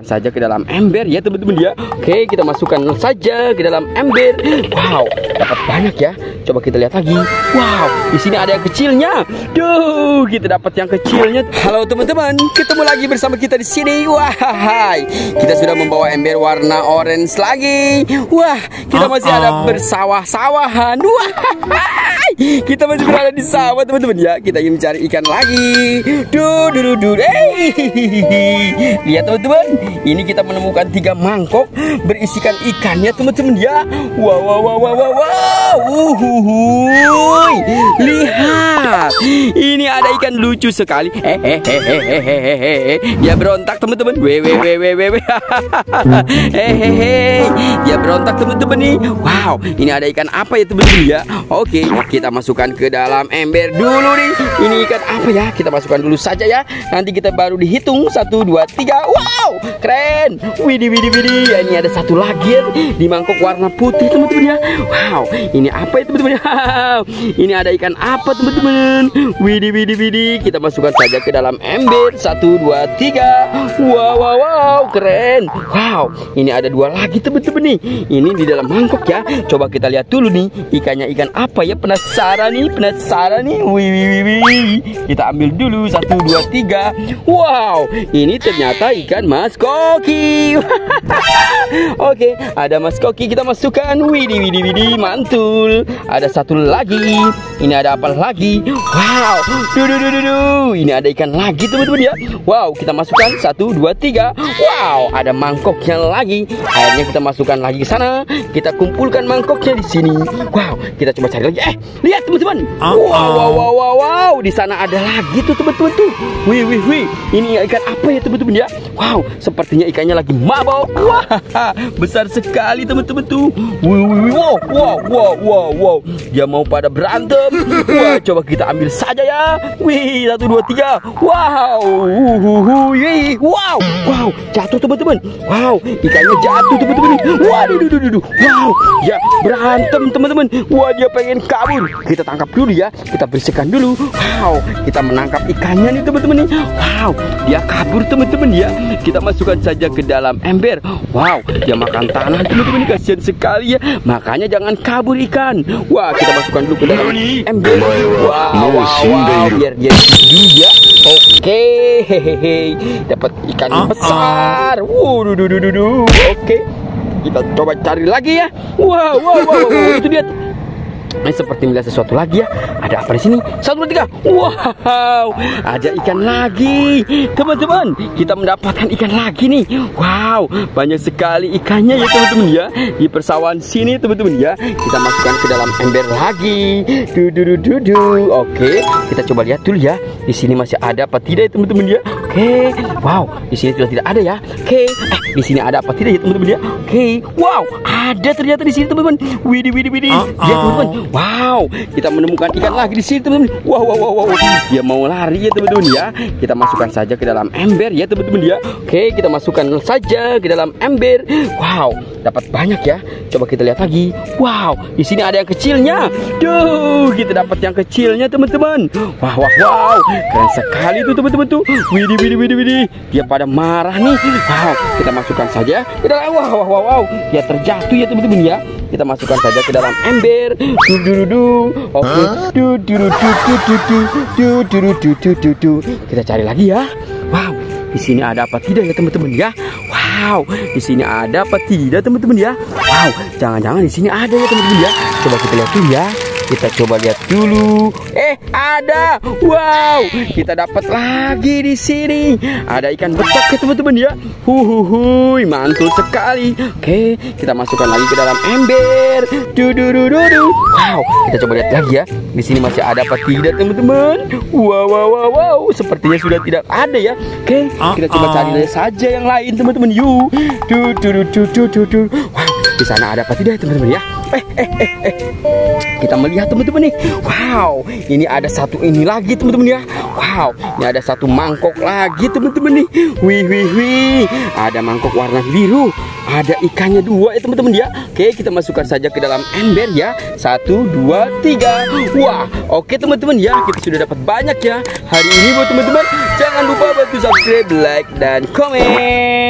Saja ke dalam ember ya teman-teman ya. Oke, kita masukkan saja ke dalam ember. Wow, dapat banyak ya. Coba kita lihat lagi. Wow, di sini ada yang kecilnya. Duh, kita dapat yang kecilnya. Halo teman-teman, ketemu lagi bersama kita di sini. Wah, kita sudah membawa ember warna orange lagi. Wah, kita masih ada bersawah-sawahan. Wah, kita masih berada di sawah teman-teman ya. Kita ingin mencari ikan lagi. Duh. Lihat teman-teman. Ini kita menemukan 3 mangkok berisikan ikannya teman-teman ya. Wow. Lihat. Ini ada ikan lucu sekali. Dia berontak teman-teman. Dia berontak teman-teman nih. Wow, ini ada ikan apa ya teman-teman ya? Oke, kita masukkan ke dalam ember dulu nih. Ini ikan apa ya? Kita masukkan dulu saja ya. Nanti kita baru dihitung 1, 2, 3. Wow, keren. Widih. Ya, ini ada satu lagi ya, di mangkok warna putih teman-teman ya. Wow, ini apa ya teman-teman ya? Ini ada ikan apa teman-teman? Widih. Kita masukkan saja ke dalam ember 1, 2, 3. Wow, keren. Wow, ini ada 2 lagi teman-teman nih. Ini di dalam mangkok ya. Coba kita lihat dulu nih, ikannya ikan apa ya? Penasaran nih. Wih. Kita ambil dulu 1, 2, 3. Wow, ini ternyata ikan mas koki. Oke, ada mas koki, kita masukkan. Widih, mantul. Ada satu lagi. Ini ada apa lagi? Wow, duh. Ini ada ikan lagi teman-teman ya. Wow, kita masukkan 1, 2, 3. Wow, ada mangkoknya lagi. Akhirnya kita masukkan lagi ke sana. Kita kumpulkan mangkoknya di sini. Wow, kita coba cari lagi. Lihat teman-teman. Wow, di sana ada lagi tuh teman-teman tuh. Wih. Ini ikan apa ya teman-teman ya? Wow, sepertinya ikannya lagi mabok. Wah, besar sekali teman-teman tuh. Wow. Dia mau pada berantem. Wah, coba kita ambil saja ya. Wih, 1, 2, 3. Wow. Wow, jatuh teman-teman. Wow, ikannya jatuh teman-teman. Waduh. Wow, ya berantem teman-teman. Wah, dia pengen kabur. Kita tangkap dulu ya. Kita bersihkan dulu. Wow, kita menangkap ikannya nih teman-teman nih. Wow, dia kabur teman-teman ya. Kita masukkan saja ke dalam ember. Wow, dia makan tanah teman-teman, kasihan sekali ya. Makanya jangan kabur ikan. Wah, kita masukkan dulu ke dalam ember. Wow, biar dia dulu ya. Oke, dapat ikan besar. Oke, kita coba cari lagi ya. Wow, itu dia. Ini seperti melihat sesuatu lagi ya. Ada apa di sini? 1, 2, 3. Wow, ada ikan lagi teman-teman. Kita mendapatkan ikan lagi nih. Wow, banyak sekali ikannya ya teman-teman ya. Di persawahan sini teman-teman ya. Kita masukkan ke dalam ember lagi. Oke, kita coba lihat dulu ya. Di sini masih ada apa tidak ya teman-teman ya? Oke, wow, di sini sudah tidak ada ya. Oke, di sini ada apa tidak ya teman-teman ya? Oke, wow, ada ternyata di sini teman-teman. Widih. Lihat teman-teman. Wow, kita menemukan ikan lagi di sini teman-teman. Wow. Dia mau lari ya teman-teman ya. Kita masukkan saja ke dalam ember ya teman-teman ya. Oke, kita masukkan saja ke dalam ember. Wow, dapat banyak ya. Coba kita lihat lagi. Wow, di sini ada yang kecilnya. Duh, kita dapat yang kecilnya teman-teman. Wow, keren sekali tuh teman-teman tuh. Widih. Dia pada marah nih. Wow, kita masukkan saja ke dalam. Wow. Dia terjatuh ya teman-teman ya. Kita masukkan saja ke dalam ember. Oke. Kita cari lagi ya. Wow, di sini ada apa tidak ya teman-teman ya? Wow, di sini ada apa tidak teman-teman ya? Wow, jangan-jangan di sini ada ya teman-teman ya. Coba kita lihat dulu ya. Kita coba lihat dulu. Ada. Wow, kita dapat lagi di sini. Ada ikan betok ya teman-teman ya. Mantul sekali. Oke, kita masukkan lagi ke dalam ember. Wow, kita coba lihat lagi ya. Di sini masih ada apa tidak teman-teman? Wow, sepertinya sudah tidak ada ya. Oke, kita coba cari saja yang lain teman-teman. Yuk. Wow, di sana ada apa tidak teman-teman ya? Kita melihat teman-teman nih. Wow, ini ada satu ini lagi teman-teman ya. Wow, ini ada satu mangkok lagi teman-teman nih. Wih. Ada mangkok warna biru. Ada ikannya 2 ya teman-teman ya. Oke, kita masukkan saja ke dalam ember ya. 1, 2, 3. Wah, oke teman-teman ya. Kita sudah dapat banyak ya hari ini buat teman-teman. Jangan lupa bantu subscribe, like, dan komen.